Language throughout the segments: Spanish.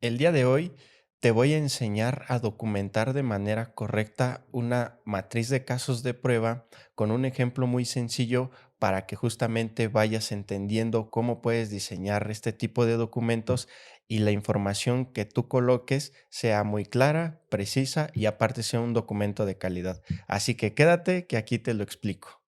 El día de hoy te voy a enseñar a documentar de manera correcta una matriz de casos de prueba con un ejemplo muy sencillo para que justamente vayas entendiendo cómo puedes diseñar este tipo de documentos y la información que tú coloques sea muy clara, precisa y aparte sea un documento de calidad. Así que quédate que aquí te lo explico.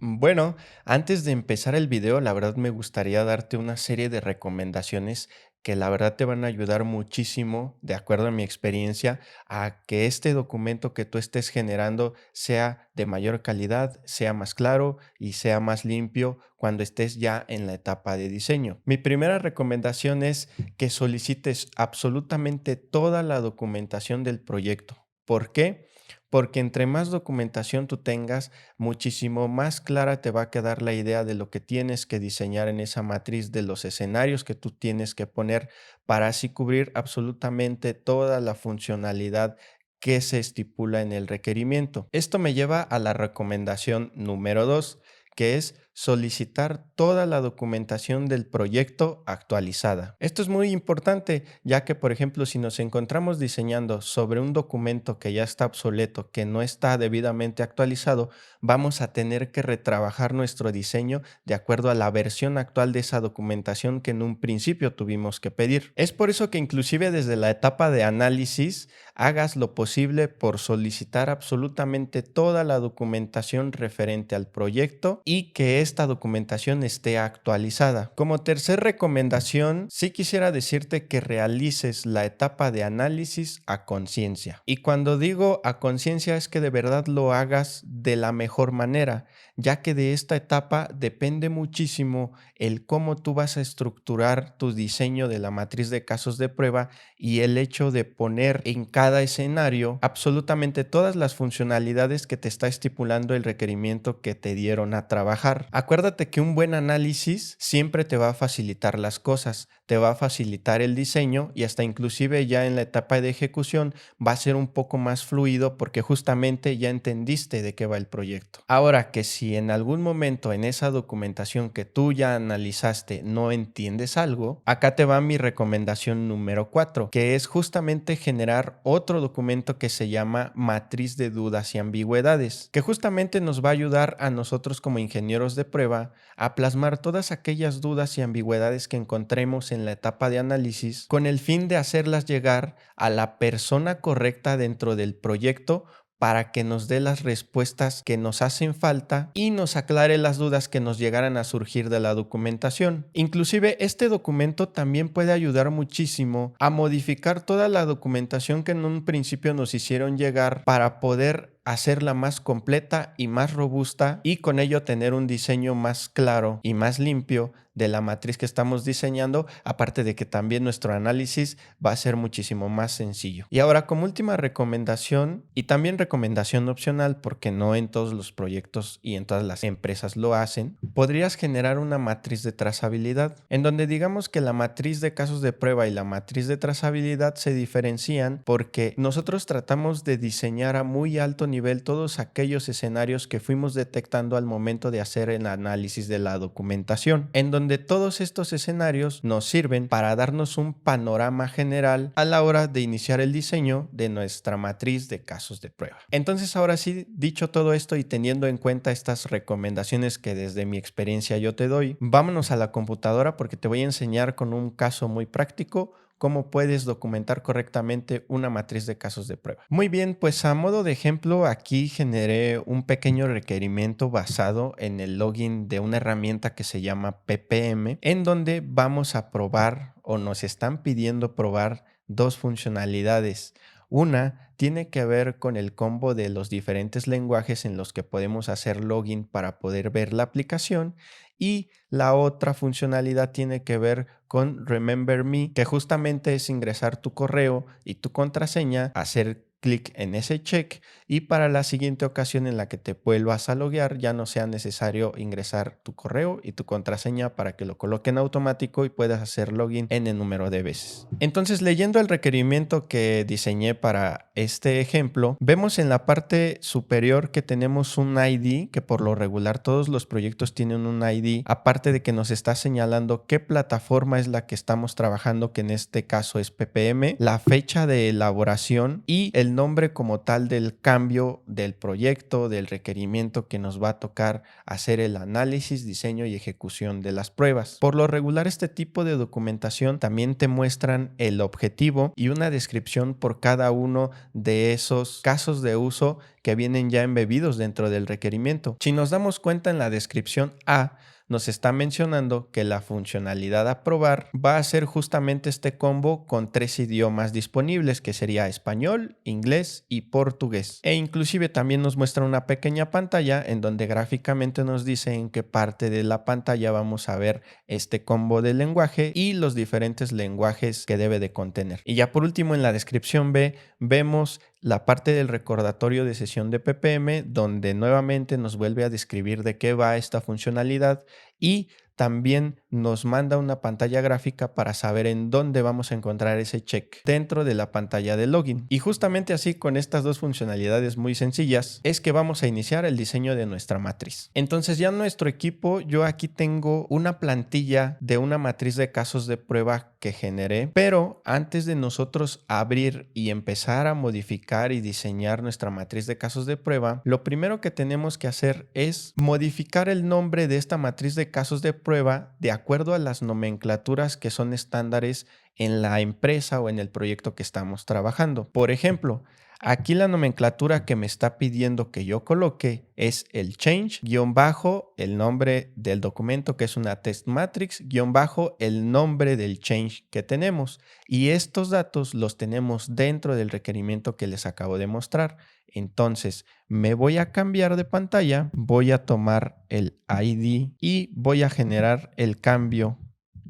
Bueno, antes de empezar el video, la verdad me gustaría darte una serie de recomendaciones que la verdad te van a ayudar muchísimo, de acuerdo a mi experiencia, a que este documento que tú estés generando sea de mayor calidad, sea más claro y sea más limpio cuando estés ya en la etapa de diseño. Mi primera recomendación es que solicites absolutamente toda la documentación del proyecto. ¿Por qué? Porque entre más documentación tú tengas, muchísimo más clara te va a quedar la idea de lo que tienes que diseñar en esa matriz, de los escenarios que tú tienes que poner para así cubrir absolutamente toda la funcionalidad que se estipula en el requerimiento. Esto me lleva a la recomendación número 2, que es solicitar toda la documentación del proyecto actualizada. Esto es muy importante, ya que, por ejemplo, si nos encontramos diseñando sobre un documento que ya está obsoleto, que no está debidamente actualizado, vamos a tener que retrabajar nuestro diseño de acuerdo a la versión actual de esa documentación que en un principio tuvimos que pedir. Es por eso que inclusive desde la etapa de análisis hagas lo posible por solicitar absolutamente toda la documentación referente al proyecto y que esta documentación esté actualizada. Como tercer recomendación, sí quisiera decirte que realices la etapa de análisis a conciencia. Y cuando digo a conciencia es que de verdad lo hagas de la mejor manera, ya que de esta etapa depende muchísimo el cómo tú vas a estructurar tu diseño de la matriz de casos de prueba y el hecho de poner en cada escenario absolutamente todas las funcionalidades que te está estipulando el requerimiento que te dieron a trabajar. Acuérdate que un buen análisis siempre te va a facilitar las cosas, te va a facilitar el diseño y hasta inclusive ya en la etapa de ejecución va a ser un poco más fluido porque justamente ya entendiste de qué va el proyecto. Ahora que si en algún momento en esa documentación que tú ya analizaste no entiendes algo, acá te va mi recomendación número 4, que es justamente generar otro documento que se llama matriz de dudas y ambigüedades, que justamente nos va a ayudar a nosotros como ingenieros de prueba a plasmar todas aquellas dudas y ambigüedades que encontremos en la etapa de análisis con el fin de hacerlas llegar a la persona correcta dentro del proyecto para que nos dé las respuestas que nos hacen falta y nos aclare las dudas que nos llegaran a surgir de la documentación. Inclusive este documento también puede ayudar muchísimo a modificar toda la documentación que en un principio nos hicieron llegar para poder hacerla más completa y más robusta y con ello tener un diseño más claro y más limpio de la matriz que estamos diseñando, aparte de que también nuestro análisis va a ser muchísimo más sencillo. Y ahora, como última recomendación y también recomendación opcional, porque no en todos los proyectos y en todas las empresas lo hacen, podrías generar una matriz de trazabilidad, en donde digamos que la matriz de casos de prueba y la matriz de trazabilidad se diferencian porque nosotros tratamos de diseñar a muy alto nivel todos aquellos escenarios que fuimos detectando al momento de hacer el análisis de la documentación, en donde todos estos escenarios nos sirven para darnos un panorama general a la hora de iniciar el diseño de nuestra matriz de casos de prueba. Entonces, ahora sí, dicho todo esto y teniendo en cuenta estas recomendaciones que desde mi experiencia yo te doy, vámonos a la computadora porque te voy a enseñar con un caso muy práctico cómo puedes documentar correctamente una matriz de casos de prueba. Muy bien, pues a modo de ejemplo, aquí generé un pequeño requerimiento basado en el login de una herramienta que se llama PPM, en donde vamos a probar o nos están pidiendo probar dos funcionalidades. Una tiene que ver con el combo de los diferentes lenguajes en los que podemos hacer login para poder ver la aplicación y la otra funcionalidad tiene que ver con Remember Me, que justamente es ingresar tu correo y tu contraseña, hacer clic en ese check y para la siguiente ocasión en la que te vuelvas a loguear ya no sea necesario ingresar tu correo y tu contraseña para que lo coloque en automático y puedas hacer login en el número de veces. Entonces, leyendo el requerimiento que diseñé para este ejemplo, vemos en la parte superior que tenemos un ID, que por lo regular todos los proyectos tienen un ID, aparte de que nos está señalando qué plataforma es la que estamos trabajando, que en este caso es PPM, la fecha de elaboración y el nombre como tal del cambio del proyecto, del requerimiento que nos va a tocar hacer el análisis, diseño y ejecución de las pruebas. Por lo regular, este tipo de documentación también te muestran el objetivo y una descripción por cada uno de esos casos de uso que vienen ya embebidos dentro del requerimiento. Si nos damos cuenta en la descripción A, nos está mencionando que la funcionalidad a probar va a ser justamente este combo con 3 idiomas disponibles, que sería español, inglés y portugués. E inclusive también nos muestra una pequeña pantalla en donde gráficamente nos dice en qué parte de la pantalla vamos a ver este combo de lenguaje y los diferentes lenguajes que debe de contener. Y ya por último, en la descripción B vemos la parte del recordatorio de sesión de PPM, donde nuevamente nos vuelve a describir de qué va esta funcionalidad y también nos manda una pantalla gráfica para saber en dónde vamos a encontrar ese check dentro de la pantalla de login. Y justamente así, con estas dos funcionalidades muy sencillas, es que vamos a iniciar el diseño de nuestra matriz. Entonces ya nuestro equipo, yo aquí tengo una plantilla de una matriz de casos de prueba que generé, pero antes de nosotros abrir y empezar a modificar y diseñar nuestra matriz de casos de prueba, lo primero que tenemos que hacer es modificar el nombre de esta matriz de casos de prueba de acuerdo a las nomenclaturas que son estándares en la empresa o en el proyecto que estamos trabajando. Por ejemplo, aquí la nomenclatura que me está pidiendo que yo coloque es el change, guión bajo, el nombre del documento que es una test matrix, guión bajo, el nombre del change que tenemos. Y estos datos los tenemos dentro del requerimiento que les acabo de mostrar. Entonces, me voy a cambiar de pantalla, voy a tomar el ID y voy a generar el cambio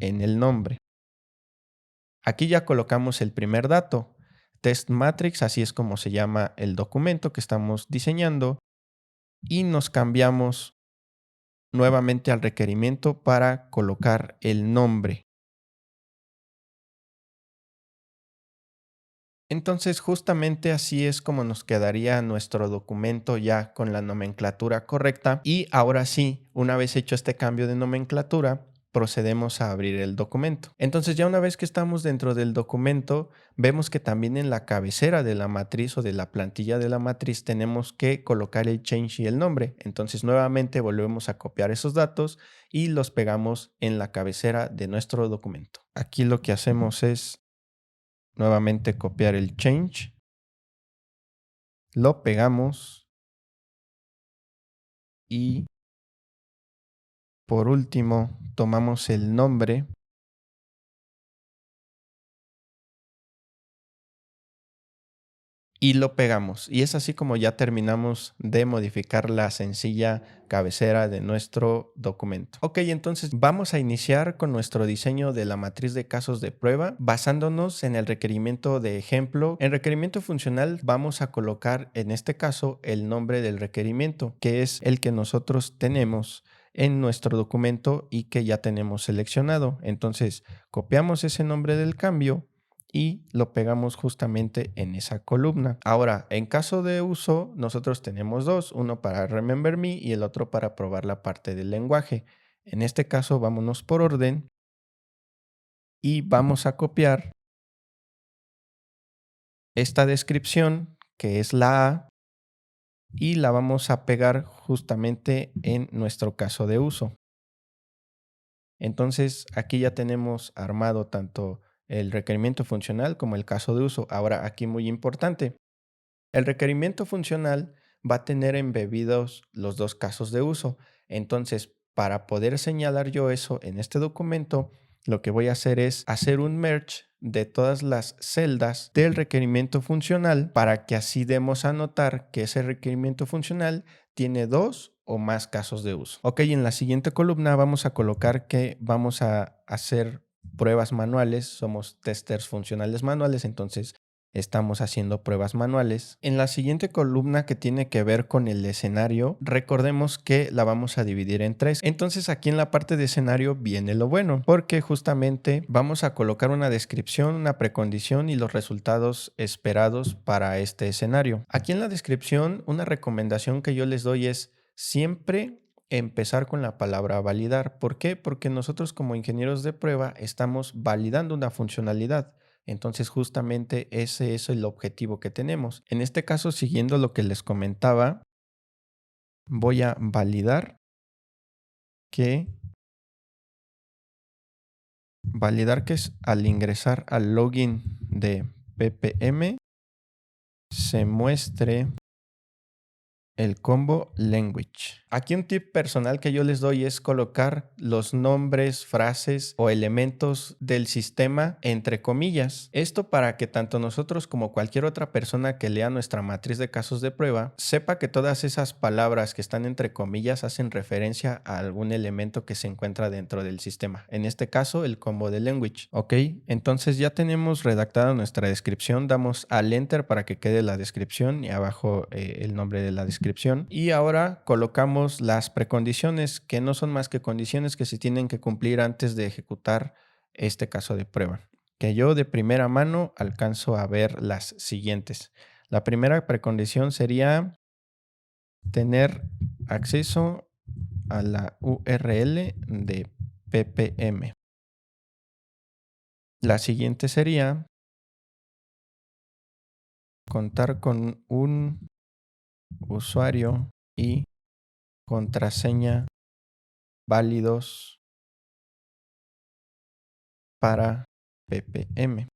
en el nombre. Aquí ya colocamos el primer dato, test matrix, así es como se llama el documento que estamos diseñando, y nos cambiamos nuevamente al requerimiento para colocar el nombre. Entonces, justamente así es como nos quedaría nuestro documento ya con la nomenclatura correcta. Y ahora sí, una vez hecho este cambio de nomenclatura, procedemos a abrir el documento. Entonces, ya una vez que estamos dentro del documento, vemos que también en la cabecera de la matriz o de la plantilla de la matriz tenemos que colocar el change y el nombre. Entonces, nuevamente volvemos a copiar esos datos y los pegamos en la cabecera de nuestro documento. Aquí lo que hacemos es nuevamente copiar el change, lo pegamos y por último tomamos el nombre y lo pegamos. Y es así como ya terminamos de modificar la sencilla cabecera de nuestro documento. Ok, entonces vamos a iniciar con nuestro diseño de la matriz de casos de prueba basándonos en el requerimiento de ejemplo. En requerimiento funcional vamos a colocar en este caso el nombre del requerimiento, que es el que nosotros tenemos en nuestro documento y que ya tenemos seleccionado. Entonces copiamos ese nombre del cambio y lo pegamos justamente en esa columna. Ahora, en caso de uso, nosotros tenemos dos, uno para Remember Me y el otro para probar la parte del lenguaje. En este caso, vámonos por orden y vamos a copiar esta descripción, que es la A, y la vamos a pegar justamente en nuestro caso de uso. Entonces, aquí ya tenemos armado tanto el requerimiento funcional como el caso de uso. Ahora, aquí muy importante. El requerimiento funcional va a tener embebidos los dos casos de uso. Entonces, para poder señalar yo eso en este documento, lo que voy a hacer es hacer un merge de todas las celdas del requerimiento funcional para que así demos a notar que ese requerimiento funcional tiene dos o más casos de uso. Ok, en la siguiente columna vamos a colocar que vamos a hacer pruebas manuales, somos testers funcionales manuales, entonces estamos haciendo pruebas manuales. En la siguiente columna que tiene que ver con el escenario, recordemos que la vamos a dividir en tres. Entonces aquí en la parte de escenario viene lo bueno, porque justamente vamos a colocar una descripción, una precondición y los resultados esperados para este escenario. Aquí en la descripción, una recomendación que yo les doy es siempre empezar con la palabra validar. ¿Por qué? Porque nosotros como ingenieros de prueba estamos validando una funcionalidad. Entonces justamente ese es el objetivo que tenemos. En este caso, siguiendo lo que les comentaba, voy a que al ingresar al login de ppm se muestre el combo language. Aquí un tip personal que yo les doy es colocar los nombres, frases o elementos del sistema entre comillas. Esto para que tanto nosotros como cualquier otra persona que lea nuestra matriz de casos de prueba sepa que todas esas palabras que están entre comillas hacen referencia a algún elemento que se encuentra dentro del sistema. En este caso, el combo de language. Ok, entonces ya tenemos redactada nuestra descripción. Damos al enter para que quede la descripción y abajo el nombre de la descripción. Y ahora colocamos las precondiciones, que no son más que condiciones que se tienen que cumplir antes de ejecutar este caso de prueba. Que yo de primera mano alcanzo a ver las siguientes. La primera precondición sería tener acceso a la URL de ppm. La siguiente sería contar con un usuario y contraseña válidos para ppm.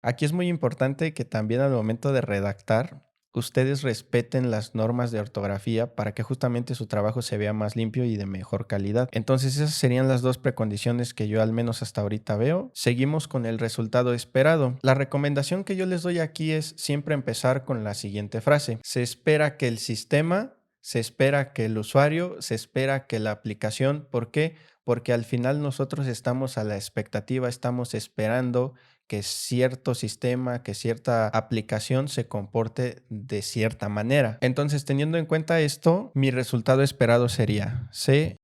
Aquí es muy importante que también al momento de redactar, ustedes respeten las normas de ortografía para que justamente su trabajo se vea más limpio y de mejor calidad. Entonces esas serían las dos precondiciones que yo al menos hasta ahorita veo. Seguimos con el resultado esperado. La recomendación que yo les doy aquí es siempre empezar con la siguiente frase. Se espera que el sistema, se espera que el usuario, se espera que la aplicación. ¿Por qué? Porque al final nosotros estamos a la expectativa, estamos esperando que cierto sistema, que cierta aplicación se comporte de cierta manera. Entonces, teniendo en cuenta esto, mi resultado esperado sería: se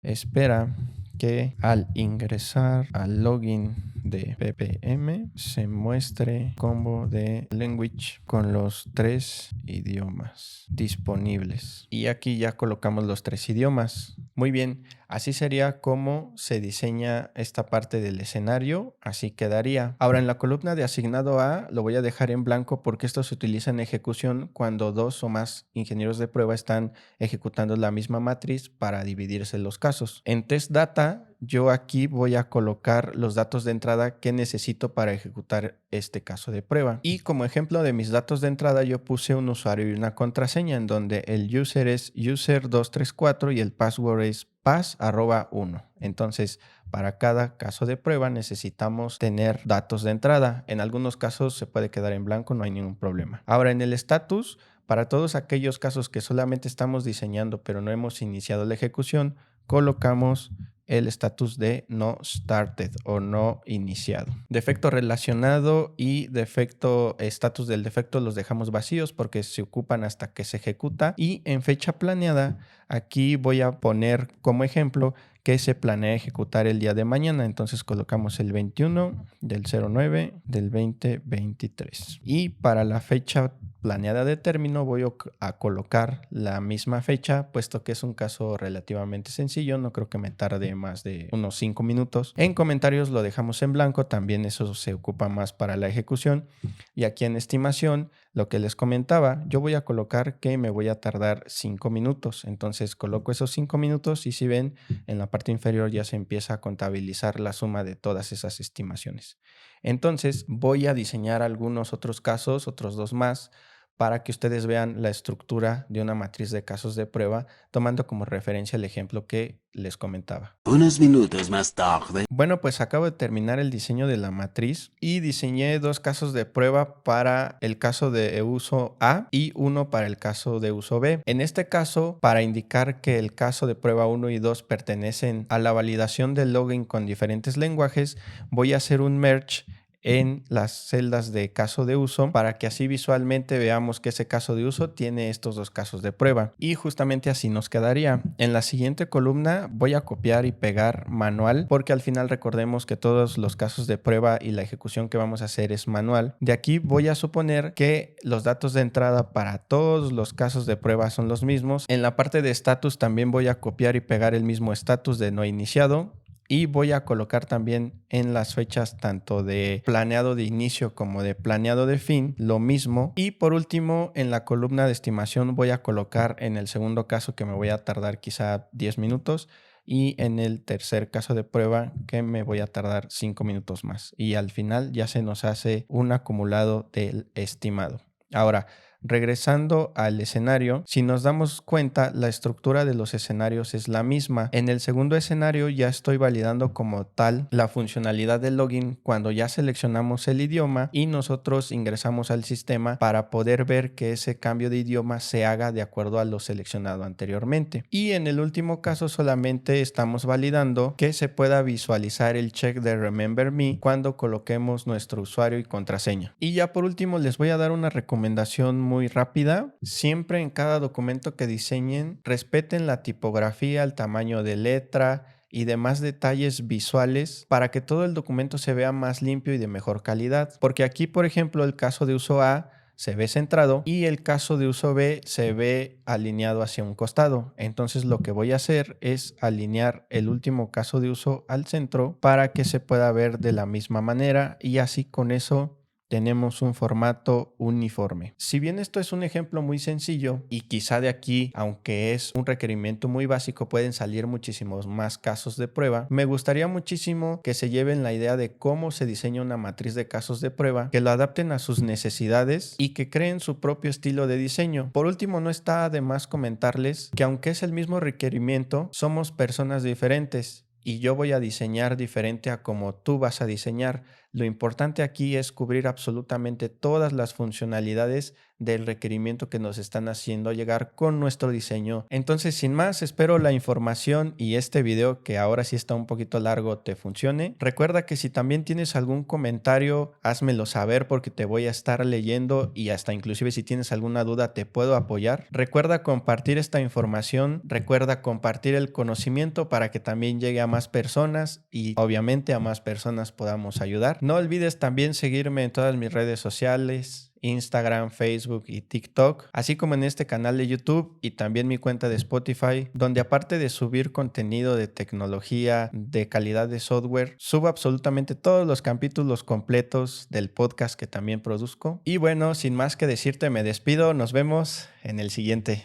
espera que al ingresar al login de ppm se muestre combo de language con los 3 idiomas disponibles. Y aquí ya colocamos los 3 idiomas. Muy bien, así sería como se diseña esta parte del escenario, así quedaría. Ahora en la columna de asignado a lo voy a dejar en blanco porque esto se utiliza en ejecución cuando dos o más ingenieros de prueba están ejecutando la misma matriz para dividirse los casos. En test data yo aquí voy a colocar los datos de entrada que necesito para ejecutar este caso de prueba. Y como ejemplo de mis datos de entrada yo puse un usuario y una contraseña en donde el user es user234 y el password es pass@1. Entonces, para cada caso de prueba necesitamos tener datos de entrada. En algunos casos se puede quedar en blanco, no hay ningún problema. Ahora en el status, para todos aquellos casos que solamente estamos diseñando pero no hemos iniciado la ejecución, colocamos el estatus de no started o no iniciado. Defecto relacionado y defecto, estatus del defecto los dejamos vacíos porque se ocupan hasta que se ejecuta. Y en fecha planeada, aquí voy a poner como ejemplo que se planea ejecutar el día de mañana. Entonces colocamos el 21 del 09 del 2023. Y para la fecha planeada de término voy a colocar la misma fecha, puesto que es un caso relativamente sencillo, no creo que me tarde más de unos 5 minutos. En comentarios lo dejamos en blanco, también eso se ocupa más para la ejecución. Y aquí en estimación, lo que les comentaba, yo voy a colocar que me voy a tardar 5 minutos. Entonces coloco esos 5 minutos y si ven, en la parte inferior ya se empieza a contabilizar la suma de todas esas estimaciones. Entonces voy a diseñar algunos otros casos, otros dos más, para que ustedes vean la estructura de una matriz de casos de prueba, tomando como referencia el ejemplo que les comentaba. Unos minutos más tarde. Bueno, pues acabo de terminar el diseño de la matriz y diseñé dos casos de prueba para el caso de uso A y uno para el caso de uso B. En este caso, para indicar que el caso de prueba 1 y 2 pertenecen a la validación del login con diferentes lenguajes, voy a hacer un merge en las celdas de caso de uso para que así visualmente veamos que ese caso de uso tiene estos dos casos de prueba. Y justamente así nos quedaría. En la siguiente columna voy a copiar y pegar manual porque al final recordemos que todos los casos de prueba y la ejecución que vamos a hacer es manual. De aquí voy a suponer que los datos de entrada para todos los casos de prueba son los mismos. En la parte de estatus también voy a copiar y pegar el mismo estatus de no iniciado. Y voy a colocar también en las fechas tanto de planeado de inicio como de planeado de fin lo mismo. Y por último, en la columna de estimación voy a colocar en el segundo caso que me voy a tardar quizá 10 minutos y en el tercer caso de prueba que me voy a tardar 5 minutos más. Y al final ya se nos hace un acumulado del estimado. Ahora, regresando al escenario, si nos damos cuenta, la estructura de los escenarios es la misma. En el segundo escenario ya estoy validando como tal la funcionalidad del login cuando ya seleccionamos el idioma y nosotros ingresamos al sistema para poder ver que ese cambio de idioma se haga de acuerdo a lo seleccionado anteriormente. Y en el último caso solamente estamos validando que se pueda visualizar el check de Remember Me cuando coloquemos nuestro usuario y contraseña. Y ya por último les voy a dar una recomendación muy rápida. Siempre en cada documento que diseñen, respeten la tipografía, el tamaño de letra y demás detalles visuales para que todo el documento se vea más limpio y de mejor calidad. Porque aquí, por ejemplo, el caso de uso A se ve centrado y el caso de uso B se ve alineado hacia un costado. Entonces lo que voy a hacer es alinear el último caso de uso al centro para que se pueda ver de la misma manera y así con eso tenemos un formato uniforme. Si bien esto es un ejemplo muy sencillo y quizá de aquí, aunque es un requerimiento muy básico, pueden salir muchísimos más casos de prueba, me gustaría muchísimo que se lleven la idea de cómo se diseña una matriz de casos de prueba, que lo adapten a sus necesidades y que creen su propio estilo de diseño. Por último, no está de más comentarles que aunque es el mismo requerimiento, somos personas diferentes y yo voy a diseñar diferente a como tú vas a diseñar. Lo importante aquí es cubrir absolutamente todas las funcionalidades del requerimiento que nos están haciendo llegar con nuestro diseño. Entonces, sin más, espero la información y este video, que ahora sí está un poquito largo, te funcione. Recuerda que si también tienes algún comentario, házmelo saber porque te voy a estar leyendo y hasta inclusive si tienes alguna duda te puedo apoyar. Recuerda compartir esta información, recuerda compartir el conocimiento para que también llegue a más personas y obviamente a más personas podamos ayudar. No olvides también seguirme en todas mis redes sociales, Instagram, Facebook y TikTok, así como en este canal de YouTube y también mi cuenta de Spotify, donde aparte de subir contenido de tecnología, de calidad de software, subo absolutamente todos los capítulos completos del podcast que también produzco. Y bueno, sin más que decirte, me despido, nos vemos en el siguiente.